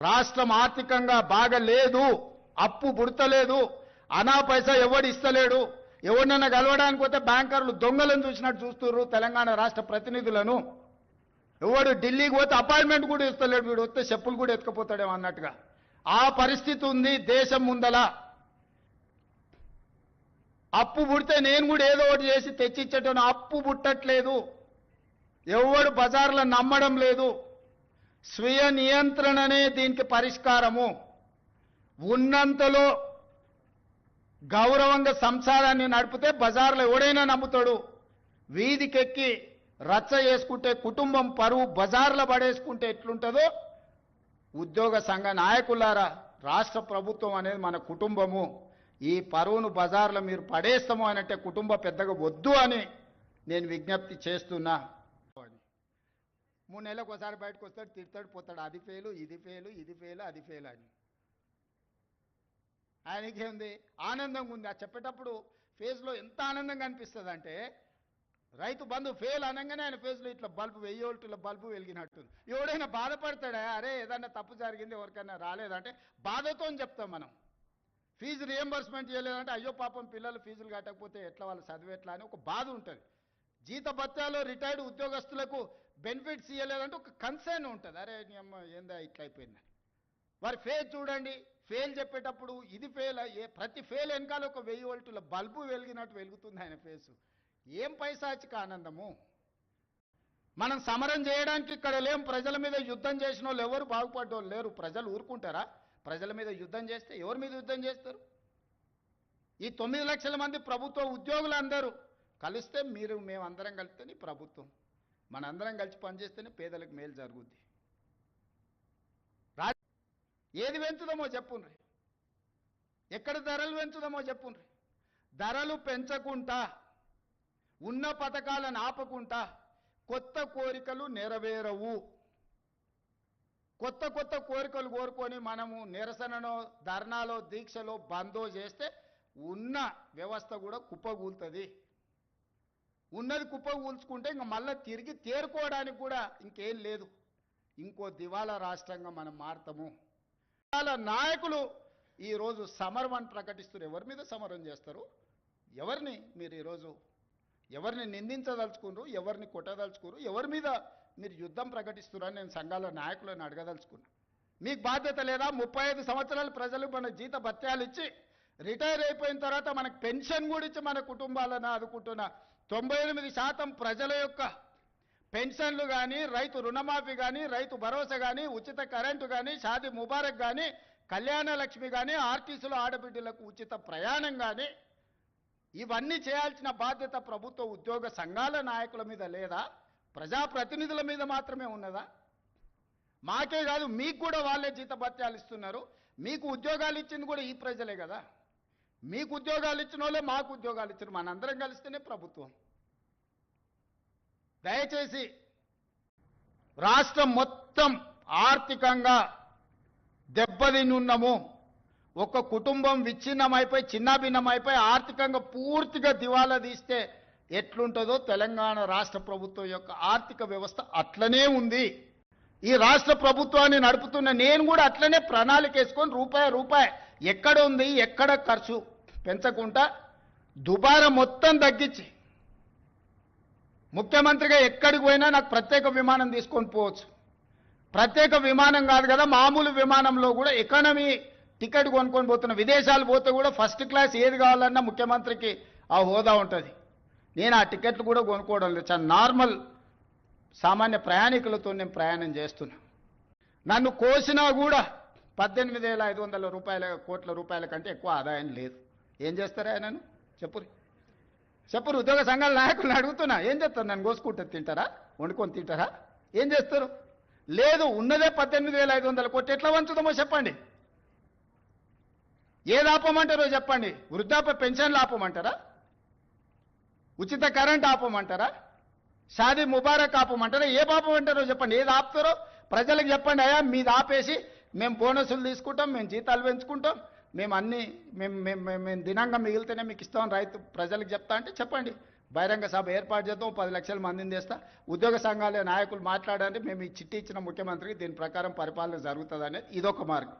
రాష్ట్రం ఆర్థికంగా బాగా లేదు, అప్పు పుడతలేదు, అనా పైసా ఎవడు ఇస్తలేడు. ఎవరినైనా కలవడానికి పోతే బ్యాంకర్లు దొంగలను చూసినట్టు చూస్తున్నారు తెలంగాణ రాష్ట్ర ప్రతినిధులను. ఎవడు ఢిల్లీకి పోతే అపాయింట్మెంట్ కూడా ఇస్తలేడు, వీడు వస్తే చెప్పులు కూడా ఎత్తుకుపోతాడేమో అన్నట్టుగా ఆ పరిస్థితి ఉంది దేశం ముందల. అప్పు పుడితే నేను కూడా ఏదో ఒకటి చేసి తెచ్చిచ్చేటను, అప్పు పుట్టట్లేదు, ఎవడు బజార్లో నమ్మడం లేదు. స్వీయ నియంత్రణనే దీనికి పరిష్కారము. ఉన్నంతలో గౌరవంగా సంసారాన్ని నడిపితే బజార్లో ఎవడైనా నమ్ముతాడు. వీధికెక్కి రచ్చ చేసుకుంటే కుటుంబం పరువు బజార్లో పడేసుకుంటే ఎట్లుంటుందో, ఉద్యోగ సంఘ నాయకులారా, రాష్ట్ర ప్రభుత్వం అనేది మన కుటుంబము. ఈ పరువును బజార్లో మీరు పడేస్తాము అనంటే కుటుంబ పెద్దగా వద్దు అని నేను విజ్ఞప్తి చేస్తున్నా. 3 నెలలకు ఒకసారి బయటకు వస్తాడు, తిడతాడు, పోతాడు, అది ఫెయిలు, ఇది ఫెయిలు, ఇది ఫెయిలు, అది ఫెయిల్ అని. ఆయనకేముంది, ఆనందంగా ఉంది. ఆ చెప్పేటప్పుడు ఫేస్లో ఎంత ఆనందంగా అనిపిస్తుంది అంటే, రైతు బంధు ఫెయిల్ అనగానే ఆయన ఫేస్లో ఇట్లా బల్బు 1000 వోల్టుల బల్బు వెలిగినట్టు. ఎవడైనా బాధపడతాడా, అరే ఏదన్నా తప్పు జరిగింది ఎవరికైనా రాలేదంటే బాధతో చెప్తాం మనం. ఫీజు రియంబర్స్మెంట్ చేయలేదంటే అయ్యో పాపం పిల్లలు ఫీజులు కట్టకపోతే ఎట్లా వాళ్ళు చదివేట్లా అని ఒక బాధ ఉంటుంది. జీతభత్యాలు రిటైర్డ్ ఉద్యోగస్తులకు బెనిఫిట్స్ ఇవ్వలేదంటే ఒక కన్సర్న్ ఉంటుంది, అరే నీ అమ్మ ఏందా ఇట్లా అయిపోయిందని. వారి ఫెయిల్ చూడండి, ఫెయిల్ చెప్పేటప్పుడు ఇది ఫెయిల్, ప్రతి ఫెయిల్ వెనకాల ఒక 1000 వోల్టుల బల్బు వెలిగినట్టు వెలుగుతుంది ఆయన ఫేసు. ఏం పైశాచిక ఆనందము. మనం సమరం చేయడానికి ఇక్కడ లేం. ప్రజల మీద యుద్ధం చేసిన వాళ్ళు ఎవరు బాగుపడ్డోళ్ళు లేరు. ప్రజలు ఊరుకుంటారా? ప్రజల మీద యుద్ధం చేస్తే ఎవరి మీద యుద్ధం చేస్తారు? ఈ 9 లక్షల మంది ప్రభుత్వ ఉద్యోగులందరూ కలిస్తే, మేమందరం కలిస్తేనే ప్రభుత్వం, మనందరం కలిసి పనిచేస్తేనే పేదలకు మేలు జరుగుద్ది. ఏది పెంచుదామో చెప్పుండ్రి, ఎక్కడ ధరలు పెంచుదామో చెప్పుండ్రి. ధరలు పెంచకుండా, ఉన్న పథకాలను ఆపకుండా కొత్త కోరికలు నెరవేరవు. కొత్త కొత్త కోరికలు కోరుకొని మనము నిరసనలో, ధర్నాలో, దీక్షలో, బందో చేస్తే ఉన్న వ్యవస్థ కూడా కుప్పగూలుతుంది. ఉన్నది కుప్పగూల్చుకుంటే ఇంకా మళ్ళీ తిరిగి తేరుకోవడానికి కూడా ఇంకేం లేదు. ఇంకో దివాలా రాష్ట్రంగా మనం మారుతాము. దివాలా నాయకులు ఈరోజు సమరం అని ప్రకటిస్తారు. ఎవరి మీద సమరం చేస్తారు? ఎవరిని మీరు ఈరోజు ఎవరిని నిందించదలుచుకున్నారు? ఎవరిని కొట్టదలుచుకున్నారు? ఎవరి మీద మీరు యుద్ధం ప్రకటిస్తున్నారని నేను సంఘాల నాయకులను అడగదలుచుకున్నా. మీకు బాధ్యత లేదా? 35 సంవత్సరాలు ప్రజలు మన జీత భత్యాలు ఇచ్చి రిటైర్ అయిపోయిన తర్వాత మనకు పెన్షన్ కూడా ఇచ్చి మన కుటుంబాలను ఆదుకుంటున్న 98% ప్రజల యొక్క పెన్షన్లు కానీ, రైతు రుణమాఫీ కానీ, రైతు భరోసా కానీ, ఉచిత కరెంటు కానీ, షాదీ ముబారక్ కానీ, కళ్యాణ లక్ష్మి కానీ, ఆర్టీసీలో ఆడబిడ్డలకు ఉచిత ప్రయాణం కానీ, ఇవన్నీ చేయాల్సిన బాధ్యత ప్రభుత్వ ఉద్యోగ సంఘాల నాయకుల మీద లేదా? ప్రజాప్రతినిధుల మీద మాత్రమే ఉన్నదా? మాకే కాదు, మీకు కూడా వాళ్ళే జీతభత్యాలు ఇస్తున్నారు. మీకు ఉద్యోగాలు ఇచ్చింది కూడా ఈ ప్రజలే కదా. మీకు ఉద్యోగాలు ఇచ్చిన వాళ్ళే మాకు ఉద్యోగాలు ఇచ్చారు. మనందరం కలిస్తేనే ప్రభుత్వం. దయచేసి రాష్ట్రం మొత్తం ఆర్థికంగా దెబ్బతిని ఉన్నాము. ఒక కుటుంబం విచ్ఛిన్నమైపోయి, చిన్నాభిన్నమైపోయి, ఆర్థికంగా పూర్తిగా దివాలా తీస్తే ఎట్లుంటుందో తెలంగాణ రాష్ట్ర ప్రభుత్వం యొక్క ఆర్థిక వ్యవస్థ అట్లనే ఉంది. ఈ రాష్ట్ర ప్రభుత్వాన్ని నడుపుతున్న నేను కూడా అట్లనే ప్రణాళిక వేసుకొని రూపాయి ఎక్కడ ఉంది, ఎక్కడ ఖర్చు పెంచకుండా దుబారా మొత్తం తగ్గించి, ముఖ్యమంత్రిగా ఎక్కడికి పోయినా నాకు ప్రత్యేక విమానం తీసుకొని పోవచ్చు. ప్రత్యేక విమానం కాదు కదా, మామూలు విమానంలో కూడా ఎకానమీ టికెట్ కొనుక్కొని పోతున్నా. విదేశాలు పోతే కూడా ఫస్ట్ క్లాస్ ఏది కావాలన్నా ముఖ్యమంత్రికి ఆ హోదా ఉంటుంది. నేను ఆ టికెట్లు కూడా కొనుక్కోవడం లేదు. చాలా నార్మల్ సామాన్య ప్రయాణికులతో నేను ప్రయాణం చేస్తున్నా. నన్ను కోసినా కూడా 18,500 కోట్ల రూపాయల కంటే ఎక్కువ ఆదాయం లేదు. ఏం చేస్తారా నన్ను? చెప్పురు ఉద్యోగ సంఘాల నాయకులను అడుగుతున్నా, ఏం చేస్తారు? నన్ను కోసుకుంటే తింటారా? వండుకొని తింటారా? ఏం చేస్తారు? లేదు, ఉన్నదే 18,500 కోట్లు. ఎట్లా వంచుదామో చెప్పండి. ఏది ఆపమంటారో చెప్పండి. వృద్ధాప్య పెన్షన్లు ఆపమంటారా? ఉచిత కరెంట్ ఆపమంటారా? షాదీ ముబారక్ ఆపమంటారా? ఏ ఆపమంటారో చెప్పండి. ఏది ఆపుతారో ప్రజలకు చెప్పండి. అయ్యా మీది ఆపేసి మేము బోనసులు తీసుకుంటాం, మేము జీతాలు పెంచుకుంటాం, మేము అన్నీ మేము దినంగా మిగిలితేనే మీకు ఇస్తామని రైతు ప్రజలకు చెప్తా అంటే చెప్పండి. బహిరంగ సభ ఏర్పాటు చేద్దాం, 10 లక్షల మందిని తెస్తా, ఉద్యోగ సంఘాల నాయకులు మాట్లాడండి, మేము ఈ చిట్టి ఇచ్చిన ముఖ్యమంత్రికి దీని ప్రకారం పరిపాలన జరుగుతుంది అనేది ఇదొక మార్గం.